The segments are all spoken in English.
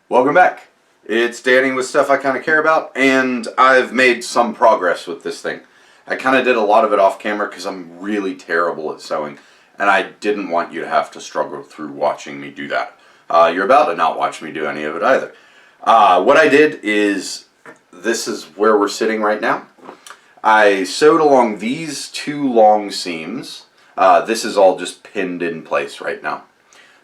Welcome back. It's Danny with stuff I kind of care about, and I've made some progress with this thing. I kind of did a lot of it off camera because I'm really terrible at sewing, and I didn't want you to have to struggle through watching me do that. You're about to not watch me do any of it either. What I did is, this is where we're sitting right now. I sewed along these two long seams. This is all just pinned in place right now.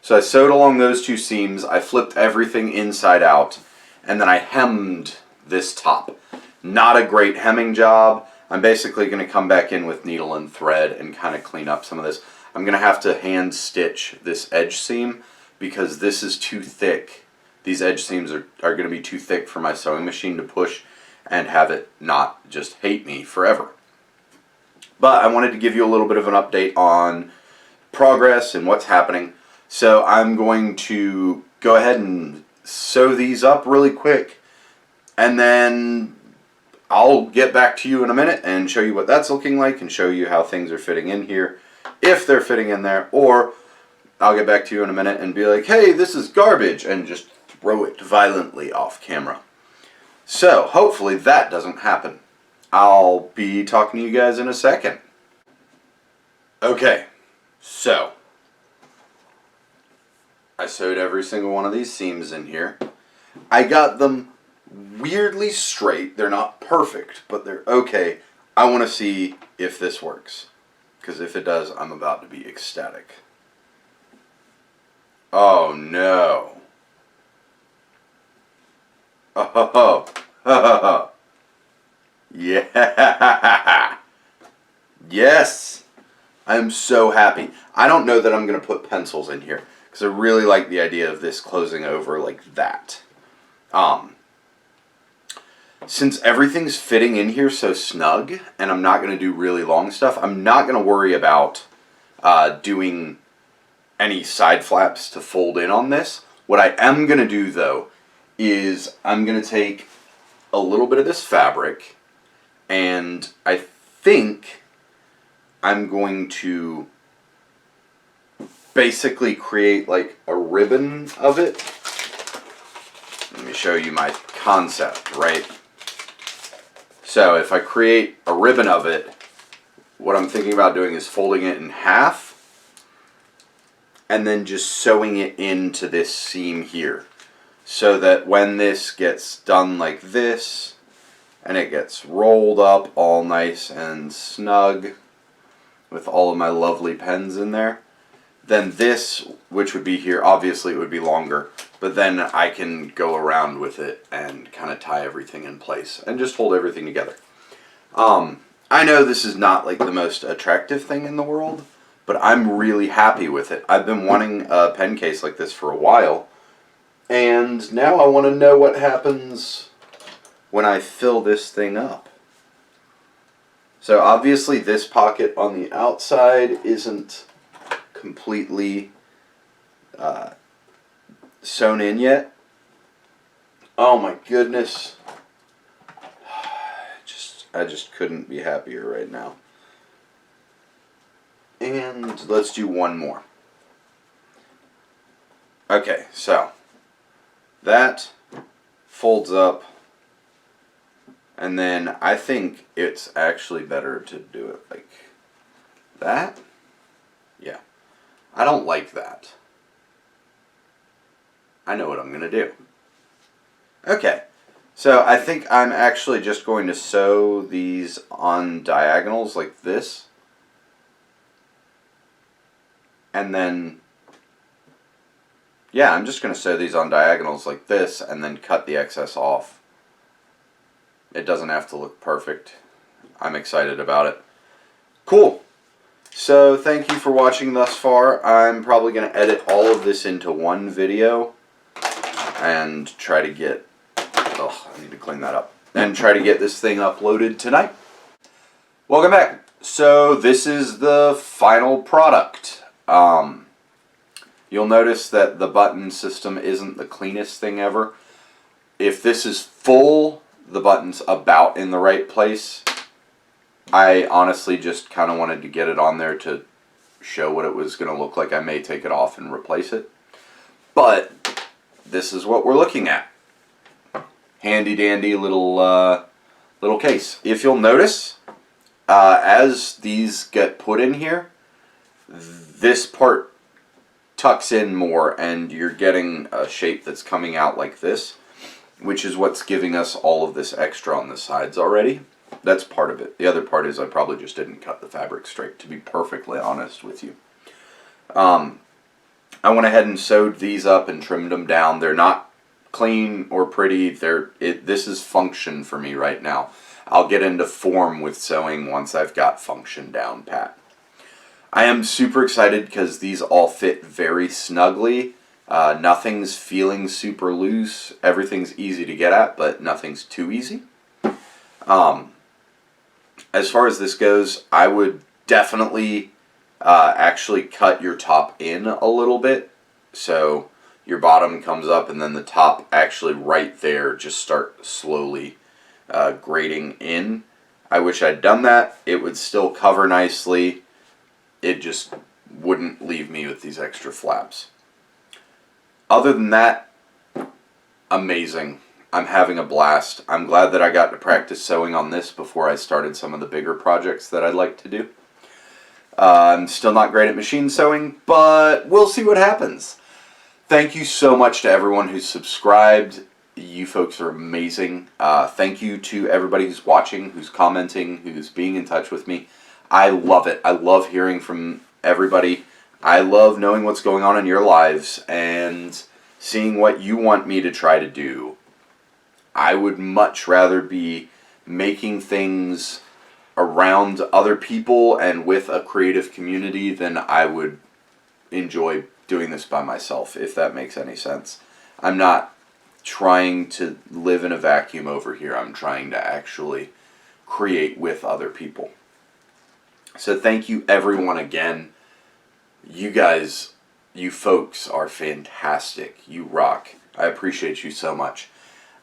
So I sewed along those two seams, I flipped everything inside out, and then I hemmed this top. Not a great hemming job. I'm basically going to come back in with needle and thread and kind of clean up some of this. I'm going to have to hand stitch this edge seam because this is too thick. These edge seams are going to be too thick for my sewing machine to push and have it not just hate me forever. But I wanted to give you a little bit of an update on progress and what's happening. So I'm going to go ahead and sew these up really quick, and then I'll get back to you in a minute and show you what that's looking like and show you how things are fitting in here, if they're fitting in there, or I'll get back to you in a minute and be like, hey, this is garbage, and just throw it violently off camera. So hopefully that doesn't happen. I'll be talking to you guys in a second. Okay, so I sewed every single one of these seams in here. I got them weirdly straight. They're not perfect, but they're okay. I want to see if this works, because if it does, I'm about to be ecstatic. Oh no. Oh, yeah. Yes. I'm so happy. I don't know that I'm going to put pencils in here, because I really like the idea of this closing over like that. Since everything's fitting in here so snug, and I'm not going to do really long stuff, I'm not going to worry about doing any side flaps to fold in on this. What I am going to do, though, is I'm going to take a little bit of this fabric, and I think I'm going to basically create like a ribbon of it. Let me show you my concept, right? So if I create a ribbon of it, what I'm thinking about doing is folding it in half and then just sewing it into this seam here, so that when this gets done like this and it gets rolled up all nice and snug with all of my lovely pens in there, then this, which would be here, obviously it would be longer, but then I can go around with it and kind of tie everything in place and just hold everything together. I know this is not like the most attractive thing in the world, but I'm really happy with it. I've been wanting a pen case like this for a while, and now I want to know what happens when I fill this thing up. So obviously this pocket on the outside isn't completely sewn in yet. Oh my goodness. I just couldn't be happier right now. And let's do one more. Okay, so that folds up, and then I think it's actually better to do it like that. Yeah. I don't like that. I know what I'm going to do. Okay. So I think I'm actually just going to sew these on diagonals like this. And then, yeah, I'm just going to sew these on diagonals like this and then cut the excess off. It doesn't have to look perfect. I'm excited about it. Cool. So thank you for watching thus far. I'm probably going to edit all of this into one video and try to get, oh, I need to clean that up, and try to get this thing uploaded tonight. Welcome back. So this is the final product. You'll notice that the button system isn't the cleanest thing ever. If this is full, the button's about in the right place. I honestly just kind of wanted to get it on there to show what it was going to look like. I may take it off and replace it. But this is what we're looking at. Handy dandy little little case. If you'll notice, as these get put in here, this part tucks in more and you're getting a shape that's coming out like this, which is what's giving us all of this extra on the sides already. That's part of it. The other part is I probably just didn't cut the fabric straight, to be perfectly honest with you. I went ahead and sewed these up and trimmed them down. They're not clean or pretty. This is function for me right now. I'll get into form with sewing once I've got function down pat. I am super excited because these all fit very snugly. Nothing's feeling super loose. Everything's easy to get at, but nothing's too easy. As far as this goes, I would definitely actually cut your top in a little bit. So your bottom comes up and then the top actually right there just start slowly grading in. I wish I'd done that. It would still cover nicely. It just wouldn't leave me with these extra flaps. Other than that, amazing. I'm having a blast. I'm glad that I got to practice sewing on this before I started some of the bigger projects that I'd like to do. I'm still not great at machine sewing, but we'll see what happens. Thank you so much to everyone who's subscribed. You folks are amazing. Thank you to everybody who's watching, who's commenting, who's being in touch with me. I love it. I love hearing from everybody. I love knowing what's going on in your lives and seeing what you want me to try to do. I would much rather be making things around other people and with a creative community than I would enjoy doing this by myself, if that makes any sense. I'm not trying to live in a vacuum over here. I'm trying to actually create with other people. So thank you everyone again. You guys, you folks are fantastic. You rock. I appreciate you so much.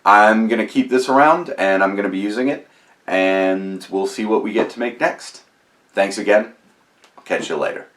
I'm going to keep this around and I'm going to be using it and we'll see what we get to make next. Thanks again. I'll catch you later.